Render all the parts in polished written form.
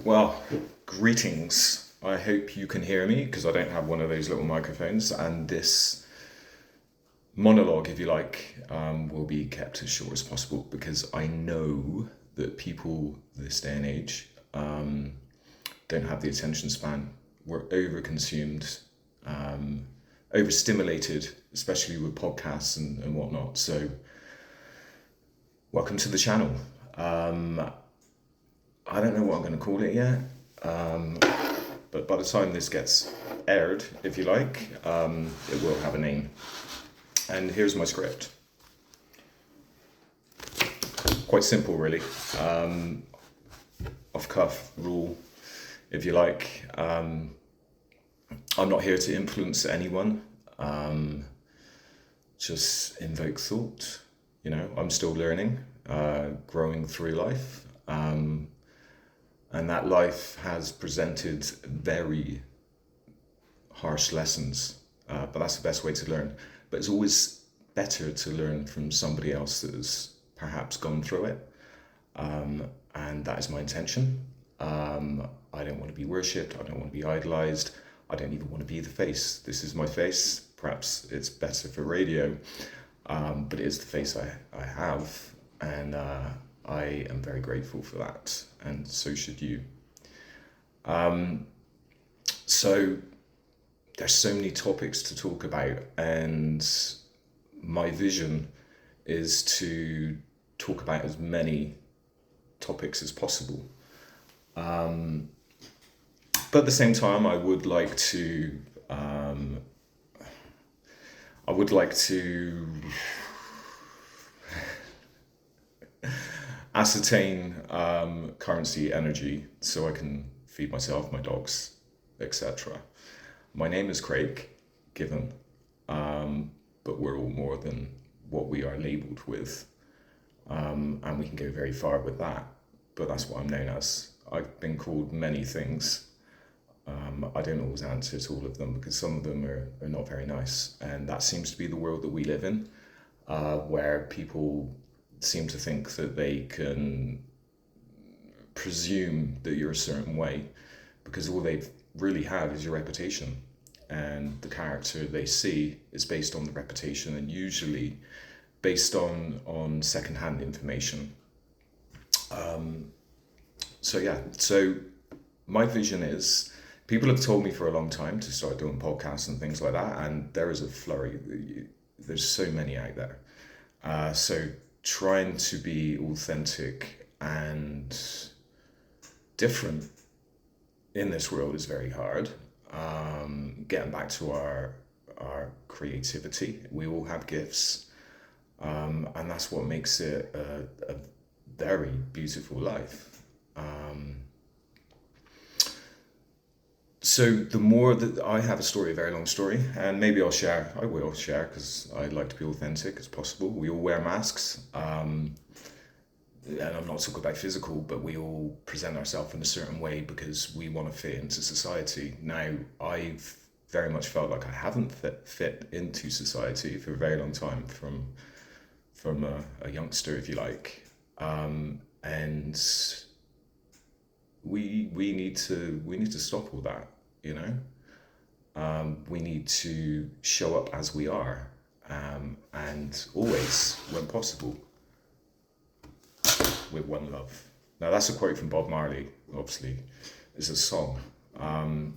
Well, greetings. I hope you can hear me because I don't have one of those little microphones, and this monologue, if you like, will be kept as short as possible because I know that people this day and age don't have the attention span. We're overconsumed, overstimulated, especially with podcasts and whatnot. So, welcome to the channel. I don't know what I'm going to call it yet, but by the time this gets aired, if you like, it will have a name. And here's my script. Quite simple, really. Off cuff rule, if you like. I'm not here to influence anyone. Just invoke thought. I'm still learning, growing through life. And that life has presented very harsh lessons, but that's the best way to learn. But it's always better to learn from somebody else that has perhaps gone through it, and that is my intention. I don't want to be worshipped, I don't want to be idolized, I don't even want to be the face. This is my face. Perhaps it's better for radio, but it is the face I have, and I am very grateful for that, and so should you. So there's so many topics to talk about, and my vision is to talk about as many topics as possible. But at the same time, I would like to ascertain currency energy so I can feed myself, my dogs, etc. My name is Craig, given, but we're all more than what we are labelled with, and we can go very far with that, but that's what I'm known as. I've been called many things. I don't always answer to all of them because some of them are not very nice, and that seems to be the world that we live in, where people seem to think that they can presume that you're a certain way because all they really have is your reputation, and the character they see is based on the reputation and usually based on secondhand information. So my vision is, people have told me for a long time to start doing podcasts and things like that, and there is a flurry. There's so many out there. So trying to be authentic and different in this world is very hard. Getting back to our creativity, we all have gifts, and that's what makes it a very beautiful life. So the more that I have a story, a very long story, and maybe I will share because I like to be authentic as possible. We all wear masks, and I'm not talking about physical, but we all present ourselves in a certain way because we want to fit into society. Now, I've very much felt like I haven't fit into society for a very long time, from a youngster, if you like, and we need to stop all that. We need to show up as we are, and always, when possible, with one love. Now that's a quote from Bob Marley, obviously. It's a song. And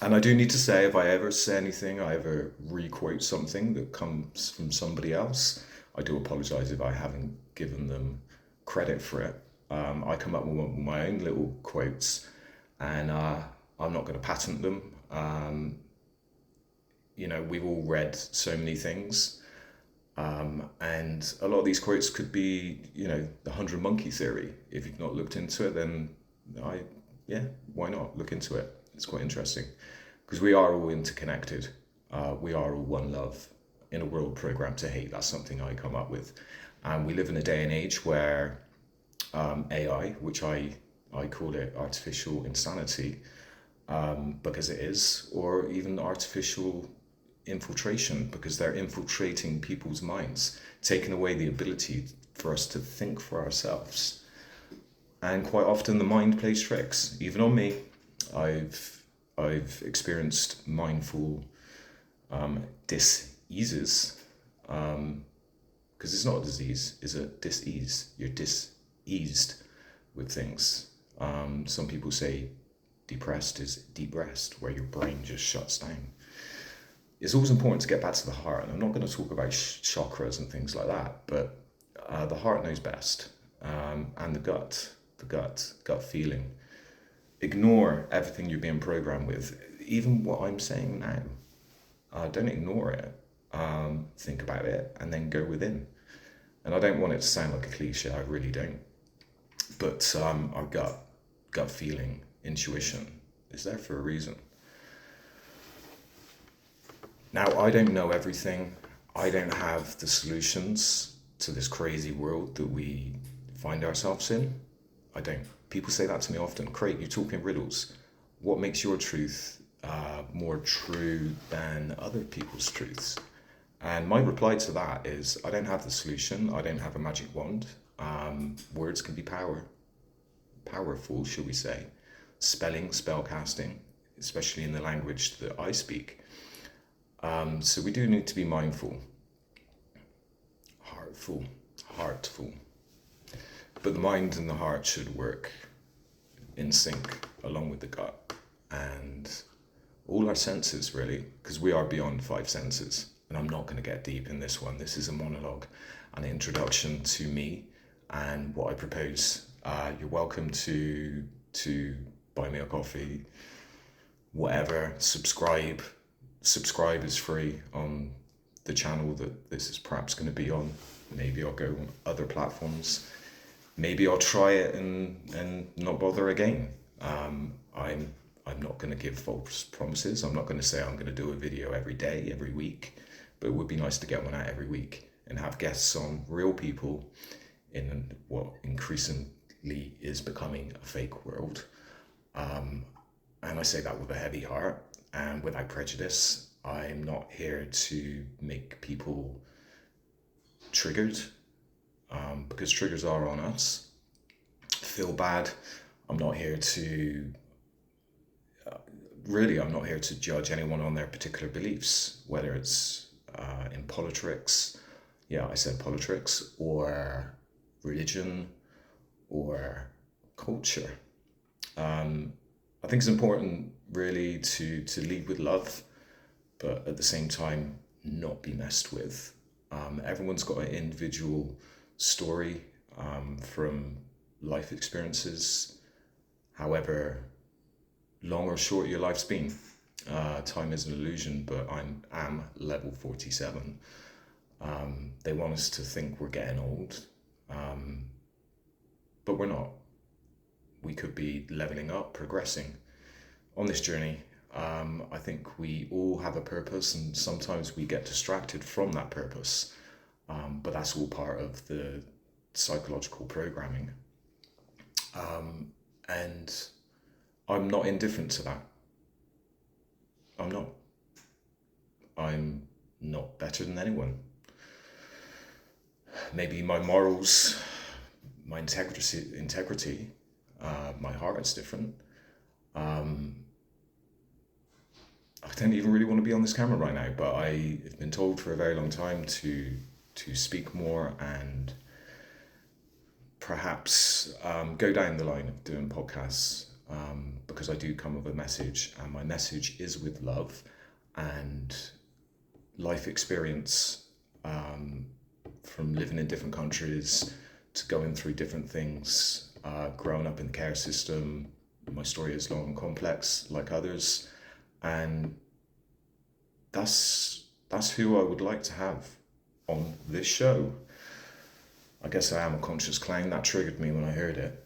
I do need to say, if I ever say anything, I ever re-quote something that comes from somebody else, I do apologise if I haven't given them credit for it. I come up with my own little quotes, and I'm not going to patent them. We've all read so many things. And a lot of these quotes could be, the 100 monkey theory. If you've not looked into it, then why not look into it? It's quite interesting because we are all interconnected. We are all one love in a world programmed to hate. That's something I come up with. And we live in a day and age where AI, which I call it artificial insanity, because it is, or even artificial infiltration, because they're infiltrating people's minds, taking away the ability for us to think for ourselves. And quite often the mind plays tricks, even on me. I've experienced mindful dis-eases, because it's not a disease, it's a dis-ease. You're dis-eased with things. Some people say depressed is deep rest, where your brain just shuts down. It's always important to get back to the heart, and I'm not going to talk about chakras and things like that, but the heart knows best, and the gut feeling. Ignore everything you're being programmed with, even what I'm saying now. Don't ignore it. Think about it, and then go within. And I don't want it to sound like a cliche. I really don't. But our gut feeling, intuition, is there for a reason. Now, I don't know everything. I don't have the solutions to this crazy world that we find ourselves in. I don't. People say that to me often. Craig, you talk in riddles. What makes your truth more true than other people's truths? And my reply to that is, I don't have the solution. I don't have a magic wand. Words can be powerful, shall we say. Spelling, spell casting, especially in the language that I speak. So we do need to be mindful, heartful. But the mind and the heart should work in sync along with the gut and all our senses, really, because we are beyond five senses. And I'm not going to get deep in this one. This is a monologue, an introduction to me and what I propose. You're welcome to buy me a coffee, whatever, subscribe. Subscribe is free on the channel that this is perhaps going to be on. Maybe I'll go on other platforms. Maybe I'll try it and not bother again. I'm not going to give false promises. I'm not going to say I'm going to do a video every day, every week, but it would be nice to get one out every week and have guests on, real people in what increasingly is becoming a fake world. And I say that with a heavy heart and without prejudice. I'm not here to make people triggered, because triggers are on us. Feel bad. I'm not here to I'm not here to judge anyone on their particular beliefs, whether it's in politics, I said politics, or religion, or culture. I think it's important really to lead with love, but at the same time not be messed with. Everyone's got an individual story from life experiences, however long or short your life's been. Time is an illusion, but I am level 47. They want us to think we're getting old, but we're not. We could be leveling up, progressing on this journey. I think we all have a purpose, and sometimes we get distracted from that purpose, but that's all part of the psychological programming. And I'm not indifferent to that. I'm not better than anyone. Maybe my morals, my integrity, my heart is different. I don't even really want to be on this camera right now, but I've been told for a very long time to speak more and perhaps go down the line of doing podcasts, because I do come with a message, and my message is with love and life experience, from living in different countries to going through different things, growing up in the care system. My story is long and complex like others, and that's who I would like to have on this show. I guess I am a conscious clown. That triggered me when I heard it,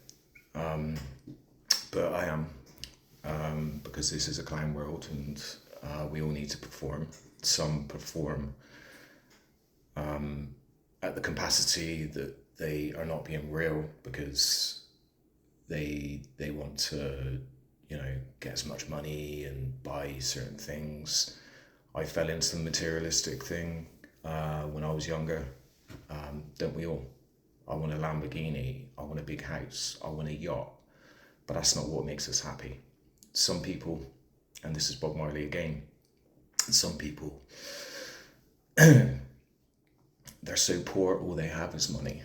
but I am, because this is a clown world, and we all need to perform. Some perform at the capacity that they are not being real because they want to, get as much money and buy certain things. I fell into the materialistic thing when I was younger. Don't we all? I want a Lamborghini, I want a big house, I want a yacht. But that's not what makes us happy. Some people, and this is Bob Marley again, some people, they're so poor, all they have is money.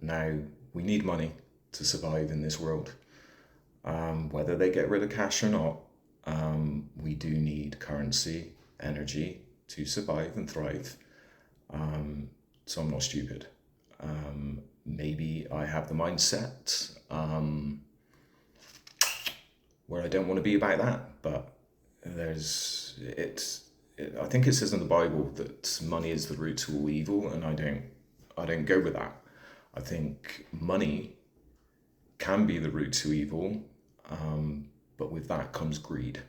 Now, we need money to survive in this world. Whether they get rid of cash or not, we do need currency, energy to survive and thrive. So I'm not stupid. Maybe I have the mindset where I don't want to be about that, but I think it says in the Bible that money is the root to all evil, and I don't go with that. I think money can be the root to evil, but with that comes greed.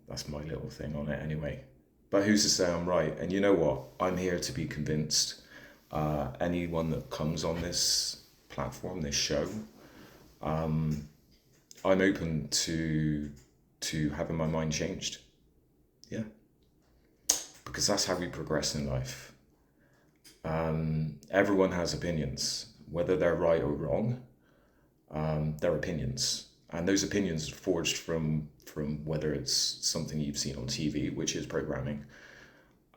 That's my little thing on it anyway. But who's to say I'm right? And you know what? I'm here to be convinced. Anyone that comes on this platform, this show, I'm open to having my mind changed. Yeah, because that's how we progress in life. Everyone has opinions, whether they're right or wrong. They're opinions, and those opinions are forged from whether it's something you've seen on TV, which is programming,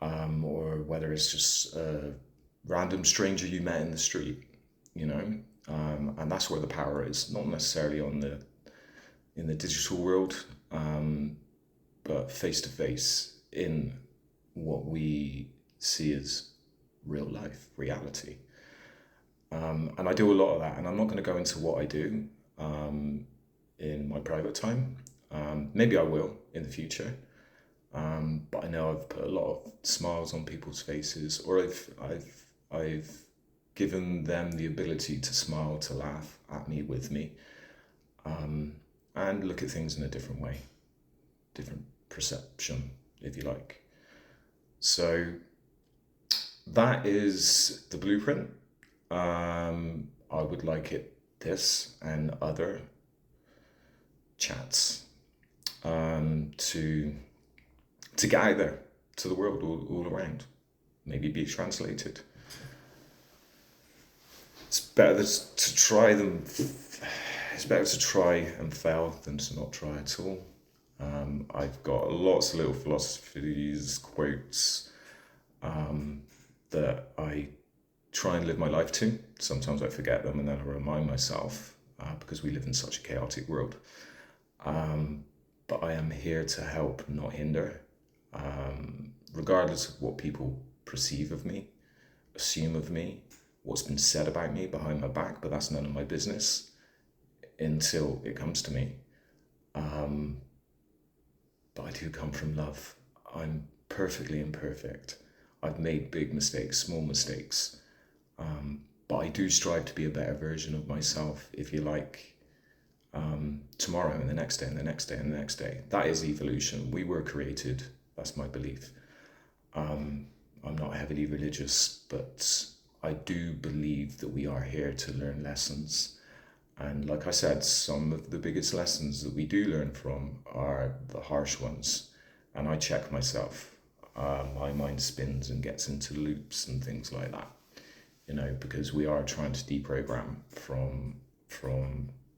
or whether it's just a random stranger you met in the street, you know. And that's where the power is, not necessarily in the digital world, but face to face in what we see as real life, reality. And I do a lot of that, and I'm not going to go into what I do in my private time. Maybe I will in the future, but I know I've put a lot of smiles on people's faces, or I've given them the ability to smile, to laugh at me, with me, and look at things in a different way, different perception, if you like. So that is the blueprint. I would like this and other chats to get out there to the world, all around. Maybe be translated. It's better to try them. It's better to try and fail than to not try at all. I've got lots of little philosophies, quotes that I try and live my life to. Sometimes I forget them, and then I remind myself because we live in such a chaotic world. But I am here to help, not hinder, regardless of what people perceive of me, assume of me, what's been said about me behind my back, but that's none of my business until it comes to me. But I do come from love. I'm perfectly imperfect. I've made big mistakes, small mistakes. But I do strive to be a better version of myself, if you like, tomorrow and the next day and the next day and the next day. That is evolution. We were created. That's my belief. I'm not heavily religious, but I do believe that we are here to learn lessons. And like I said, some of the biggest lessons that we do learn from are the harsh ones. And I check myself. My mind spins and gets into loops and things like that, you know, because we are trying to deprogram from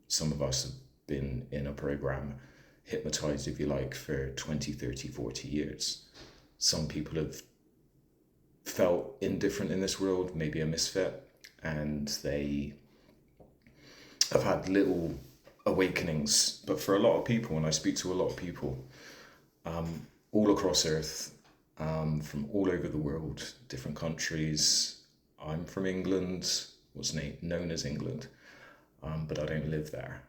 some of us have been in a program, hypnotized, if you like, for 20, 30, 40 years. Some people have felt indifferent in this world, maybe a misfit, and they have had little awakenings. But for a lot of people, and I speak to a lot of people all across Earth, from all over the world, different countries. I'm from England, what's known as England, but I don't live there.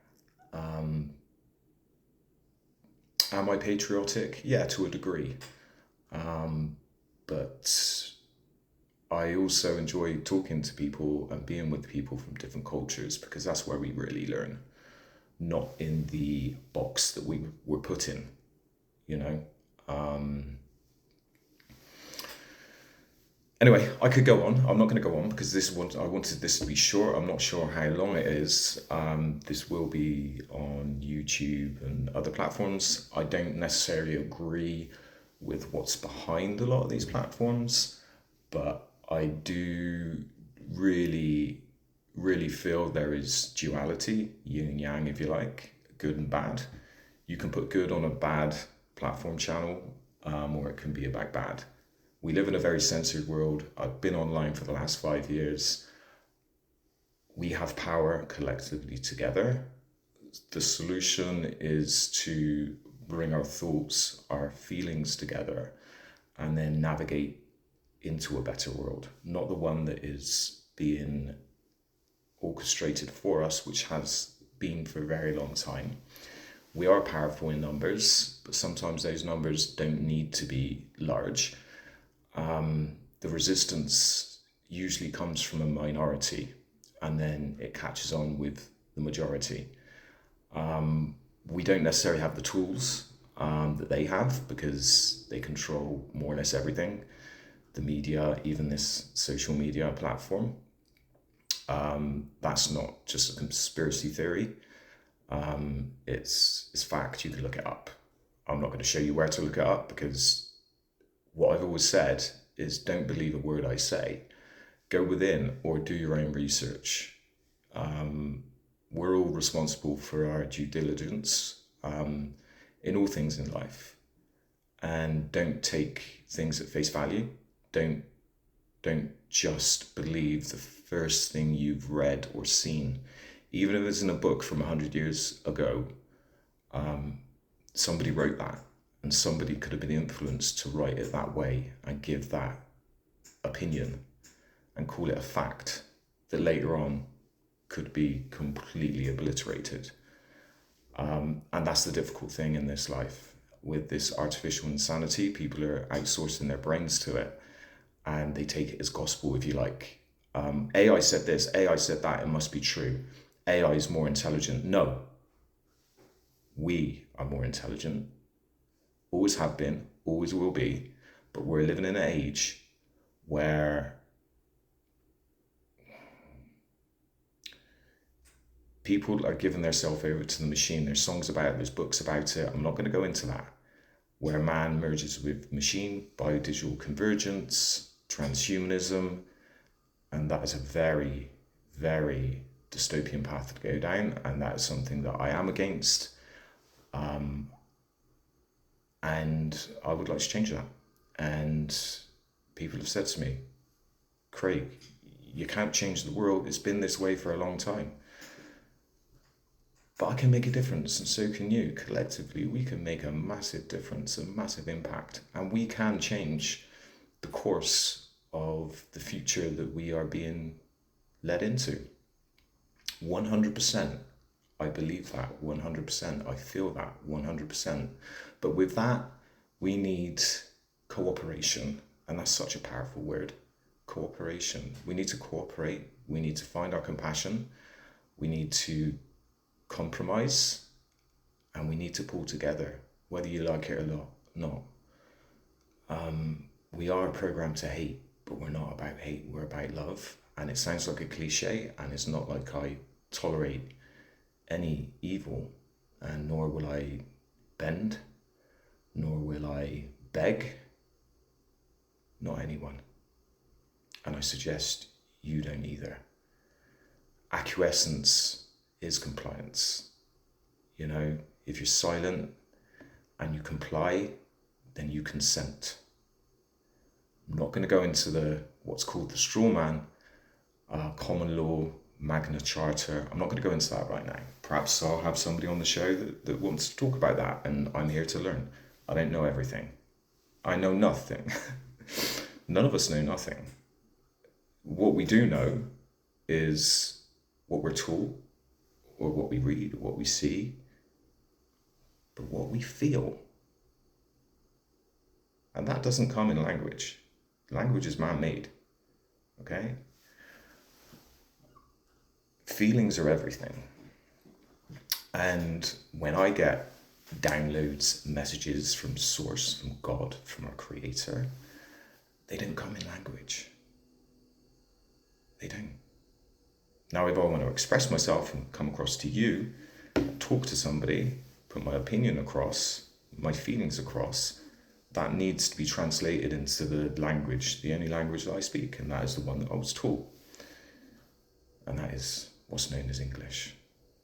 Am I patriotic? Yeah, to a degree. But I also enjoy talking to people and being with people from different cultures, because that's where we really learn, not in the box that we were put in, you know. Anyway, I could go on. I'm not going to go on because I wanted this to be short. I'm not sure how long it is. This will be on YouTube and other platforms. I don't necessarily agree with what's behind a lot of these platforms, but I do really, really feel there is duality, yin and yang, if you like, good and bad. You can put good on a bad platform channel, or it can be about bad. We live in a very censored world. I've been online for the last 5 years. We have power collectively together. The solution is to bring our thoughts, our feelings together, and then navigate into a better world, not the one that is being orchestrated for us, which has been for a very long time. We are powerful in numbers, but sometimes those numbers don't need to be large. The resistance usually comes from a minority, and then it catches on with the majority. We don't necessarily have the tools that they have, because they control more or less everything. The media, even this social media platform. That's not just a conspiracy theory. It's fact. You can look it up. I'm not going to show you where to look it up, because what I've always said is, don't believe a word I say. Go within or do your own research. We're all responsible for our due diligence in all things in life, and don't take things at face value. Don't just believe the first thing you've read or seen, even if it's in a book from 100 years ago. Somebody wrote that, and somebody could have been influenced to write it that way and give that opinion and call it a fact that later on could be completely obliterated. And that's the difficult thing in this life. With this artificial insanity, people are outsourcing their brains to it, and they take it as gospel, if you like. AI said this, AI said that, it must be true. AI is more intelligent. No, we are more intelligent. Always have been, always will be. But we're living in an age where people are giving themselves over to the machine. There's songs about it, there's books about it. I'm not going to go into that. Where man merges with machine, biodigital convergence, transhumanism, and that is a very, very dystopian path to go down, and that is something that I am against. And I would like to change that. And people have said to me, Craig, you can't change the world. It's been this way for a long time. But I can make a difference, and so can you. Collectively, we can make a massive difference, a massive impact, and we can change the course of the future that we are being led into. 100%. I believe that 100%. I feel that 100%. But with that, we need cooperation, and that's such a powerful word. Cooperation. We need to cooperate. We need to find our compassion. We need to compromise, and we need to pull together, whether you like it or not. We are programmed to hate, but we're not about hate, we're about love. And it sounds like a cliche, and it's not like I tolerate any evil, and nor will I bend, nor will I beg, not anyone. And I suggest you don't either. Acquiescence is compliance. You know, if you're silent and you comply, then you consent. I'm not going to go into what's called the straw man, common law, Magna Charta. I'm not going to go into that right now. Perhaps I'll have somebody on the show that wants to talk about that, and I'm here to learn. I don't know everything. I know nothing. None of us know nothing. What we do know is what we're taught, or what we read, or what we see, but what we feel. And that doesn't come in language. Language is man-made, okay? Feelings are everything. And when I get downloads, messages from source, from God, from our creator, they don't come in language. They don't. Now, if I want to express myself and come across to you, talk to somebody, put my opinion across, my feelings across, that needs to be translated into the language, the only language that I speak, and that is the one that I was taught. and that is what's known as English.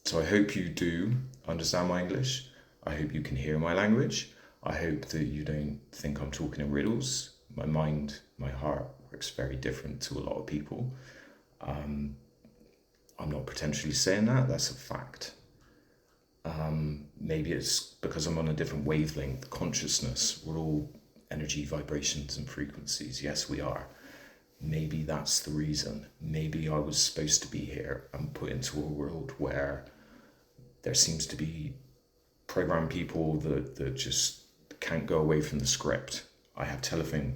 So I hope you do understand my English. I hope you can hear my language. I hope that you don't think I'm talking in riddles. My mind, my heart works very different to a lot of people. I'm not potentially saying that, that's a fact. Maybe it's because I'm on a different wavelength, consciousness. We're all energy, vibrations, and frequencies. Yes, we are. Maybe that's the reason. Maybe I was supposed to be here and put into a world where there seems to be programmed people that just can't go away from the script. I have telephone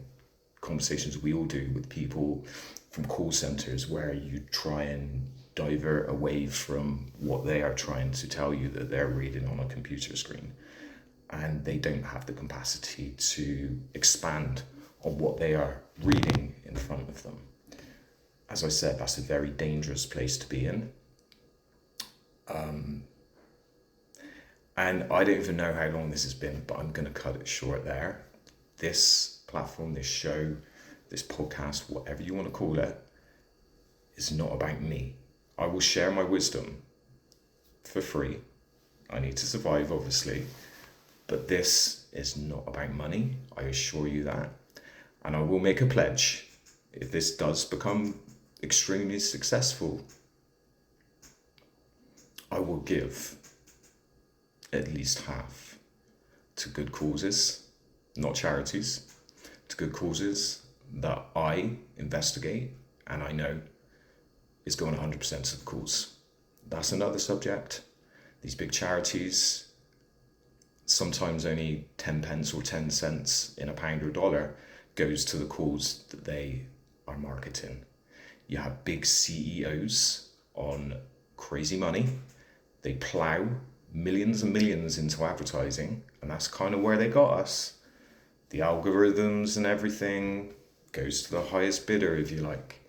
conversations, we all do, with people from call centers where you try and divert away from what they are trying to tell you that they're reading on a computer screen. And they don't have the capacity to expand on what they are reading in front of them. As I said, that's a very dangerous place to be in. And I don't even know how long this has been, but I'm going to cut it short there. This platform, this show, this podcast, whatever you want to call it, is not about me. I will share my wisdom for free. I need to survive, obviously. But this is not about money, I assure you that. And I will make a pledge. If this does become extremely successful, I will give at least half to good causes, not charities, to good causes that I investigate and I know is going 100% to the cause. That's another subject. These big charities, sometimes only 10 pence or 10 cents in a pound or dollar goes to the cause that they are marketing. You have big CEOs on crazy money. They plow millions and millions into advertising, and that's kind of where they got us. The algorithms and everything goes to the highest bidder, if you like.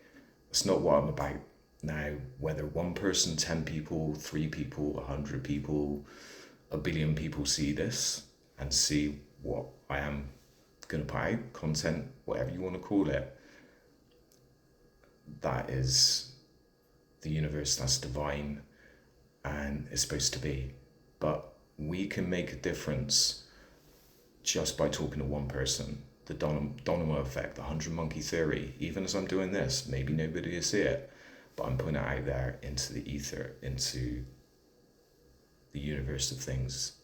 That's not what I'm about. Now, whether one person, 10 people, 3 people, 100 people, 1 billion people see this and see what I am going to put out, content, whatever you want to call it, that is the universe, that's divine, and it's supposed to be. But we can make a difference just by talking to one person. The domino effect, the 100 monkey theory. Even as I'm doing this, maybe nobody will see it, but I'm putting it out there into the ether, into the universe of things.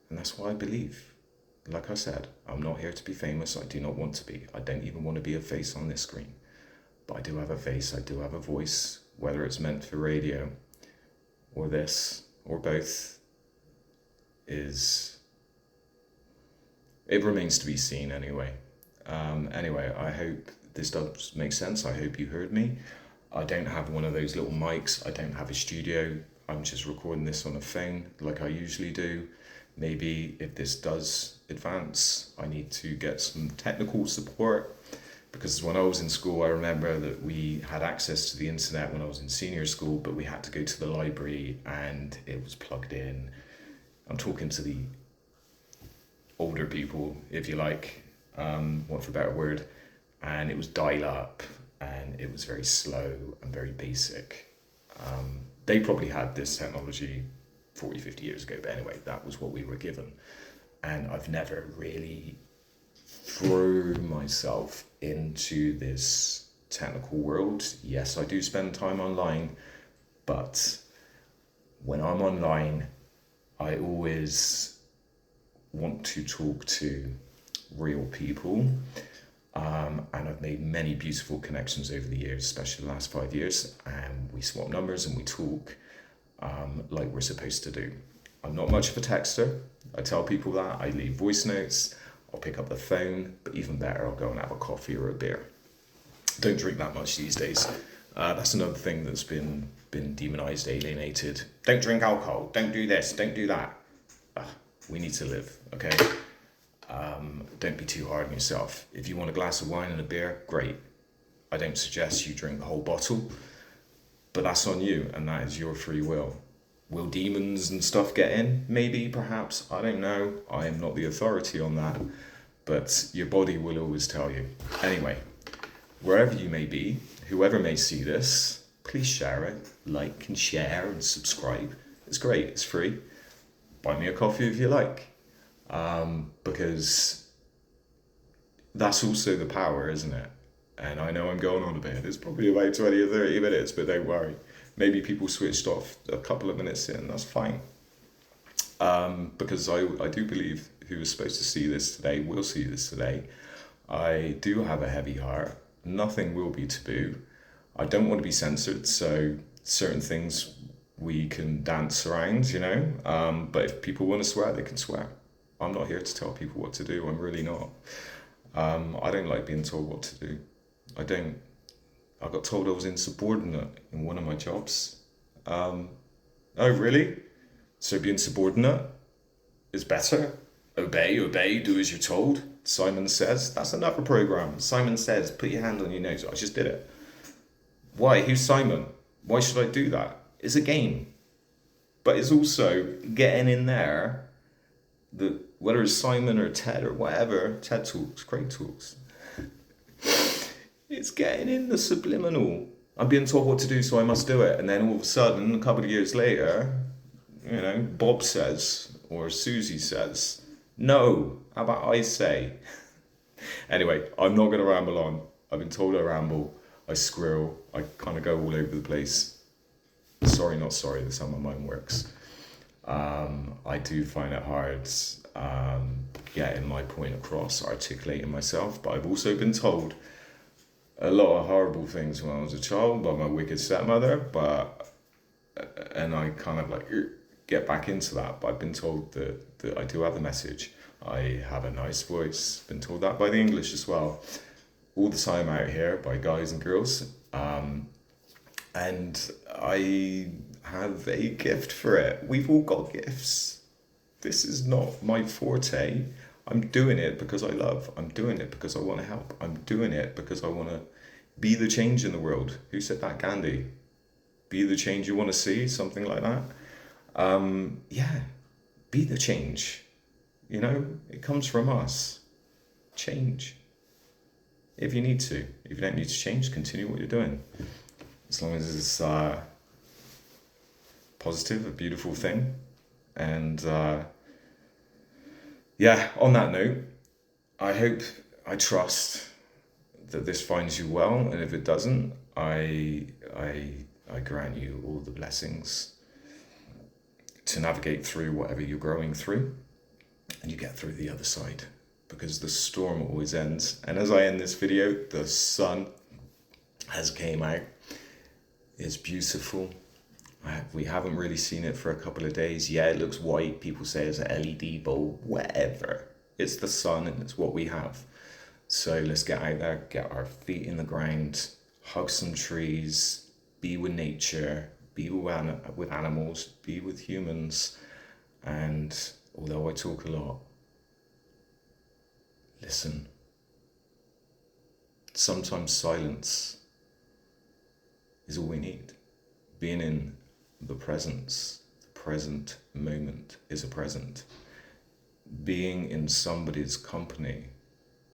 And that's what I believe. Like I said, I'm not here to be famous. I do not want to be. I don't even want to be a face on this screen. But I do have a face, I do have a voice, whether it's meant for radio or this or both, it remains to be seen anyway. Anyway, I hope this does make sense. I hope you heard me. I don't have one of those little mics. I don't have a studio. I'm just recording this on a phone like I usually do. Maybe if this does advance, I need to get some technical support, because when I was in school, I remember that we had access to the internet when I was in senior school, but we had to go to the library and it was plugged in. I'm talking to the older people, if you like, want for a better word, and it was dial-up and it was very slow and very basic. They probably had this technology 40, 50 years ago, but anyway, that was what we were given. And I've never really threw myself into this technical world. Yes, I do spend time online, but when I'm online, I always want to talk to real people. And I've made many beautiful connections over the years, especially the last 5 years, and we swap numbers and we talk like we're supposed to do. I'm not much of a texter. I tell people that. I leave voice notes. I'll pick up the phone, but even better, I'll go and have a coffee or a beer. Don't drink that much these days. That's another thing that's been demonized, alienated. Don't drink alcohol. Don't do this. Don't do that. We need to live, okay? Don't be too hard on yourself. If you want a glass of wine and a beer, great. I don't suggest you drink the whole bottle, but that's on you, and that is your free will. Will demons and stuff get in? Maybe, perhaps, I don't know. I am not the authority on that, but your body will always tell you. Anyway, wherever you may be, whoever may see this, please share it, like and share and subscribe. It's great, it's free. Buy me a coffee if you like. Because that's also the power, isn't it? And I know I'm going on a bit. It's probably about 20 or 30 minutes, but don't worry. Maybe people switched off a couple of minutes in, that's fine. Because I do believe who is supposed to see this today will see this today. I do have a heavy heart. Nothing will be taboo. I don't want to be censored, so certain things we can dance around, you know. But if people want to swear, they can swear. I'm not here to tell people what to do. I'm really not. I don't like being told what to do. I don't. I got told I was insubordinate in one of my jobs. Oh, really? So being subordinate is better? Obey, do as you're told. Simon Says. That's another program. Simon Says, put your hand on your nose. I just did it. Why? Who's Simon? Why should I do that? It's a game. But it's also getting in there, whether it's Simon or Ted or whatever, TED Talks, great talks. It's getting in the subliminal. I'm being told what to do, so I must do it. And then all of a sudden, a couple of years later, you know, Bob says, or Susie says, no, how about I say? Anyway, I'm not going to ramble on. I've been told I ramble, I squirrel, I kind of go all over the place. Sorry, not sorry, that's how my mind works. I do find it hard getting my point across, articulating myself, but I've also been told a lot of horrible things when I was a child by my wicked stepmother, and I kind of like get back into that, but I've been told that I do have a message. I have a nice voice, been told that by the English as well, all the time out here by guys and girls, and I have a gift for it. We've all got gifts. This is not my forte. I'm doing it because I love. I'm doing it because I want to help. I'm doing it because I want to be the change in the world. Who said that? Gandhi. Be the change you want to see, something like that. Yeah, be the change. You know, it comes from us. Change. If you need to. If you don't need to change, continue what you're doing. As long as it's positive, a beautiful thing. And yeah, on that note, I trust that this finds you well, and if it doesn't, I grant you all the blessings to navigate through whatever you're growing through, and you get through the other side, because the storm always ends. And as I end this video, the sun has came out. It's beautiful. We haven't really seen it for a couple of days. Yeah, it looks white. People say it's an LED bulb, whatever. It's the sun and it's what we have. So let's get out there, get our feet in the ground, hug some trees, be with nature, be with animals, be with humans. And although I talk a lot, listen. Sometimes silence is all we need. Being in the present moment is a present. Being in somebody's company